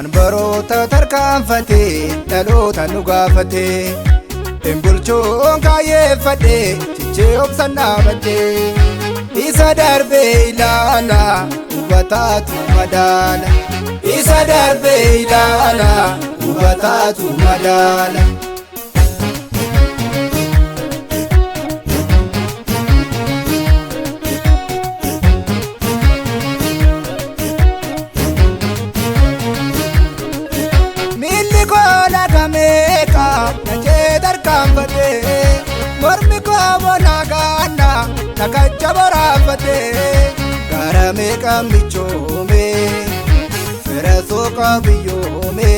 waan baroota tarkaanfatee dhaloota nu gaafatee hin bulchuun kaayyeeffadhee cichee obsan dhaabadhee isa darbee ilaala hubataatu madaala isa darbee ilaala hubataatu madaala. Mormi koo naagaana nakacha boraafate gara meeqa michoome fira sooqa biyyoome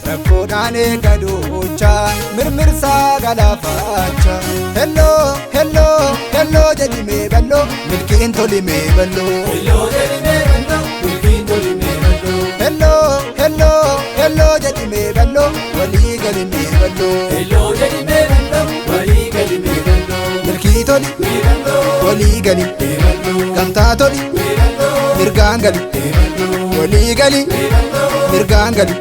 rakkoodhaan eegaluucha mirmirsaa galaafacha. Hello hello hello jedhimee balloo milkiin tolimee balloo. Hello jedhimee balloo milkiin tolimee balloo. Hello hello hello jedhimee balloo walii galimee balloo. Hello jedhimee balloo walii galimee balloo. Milkii toli walii gali gamtaa toli mirgaan gali walii gali mirgaan gali.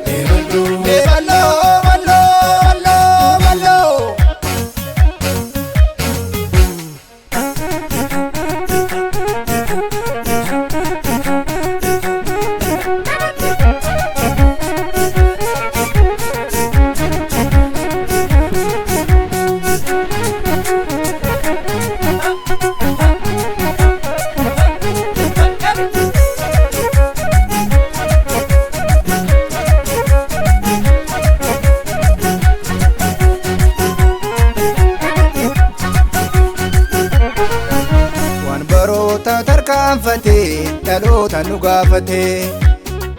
Tarkaanfatee dhaloota nu gaafatee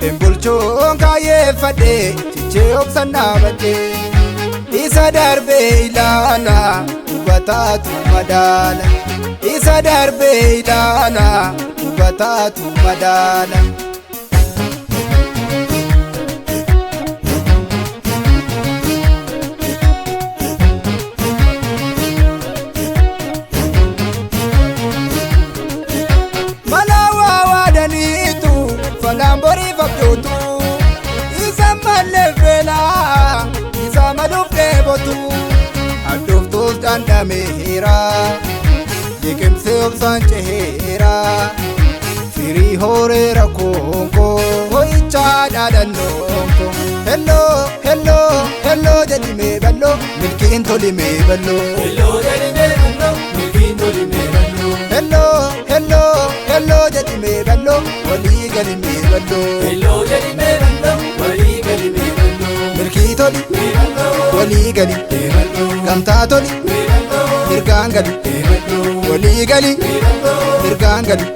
hin bulchuun kaayyeeffadhee cichee obsan dhaabadhee isa darbee ilaala hubataatu madaala isa darbee ilaala hubataatu madaala. Falambori fabdotu isa malefela isa malufne botu adoftos dandamera dikemse obsan chehera firi hore rakonko hoicha dadanonko. Hello hello hello jedhimee balloo milkiin tolimee balloo. Hello jedhimee balloo milkiin tolimee balloo. Hello hello hello jedhimee balloo walii galimee balloo. Hello jedhimee balloo walii galimee balloo. Milkii toli walii gali gamtaa toli mirgaan gali walii gali mirgaan gali.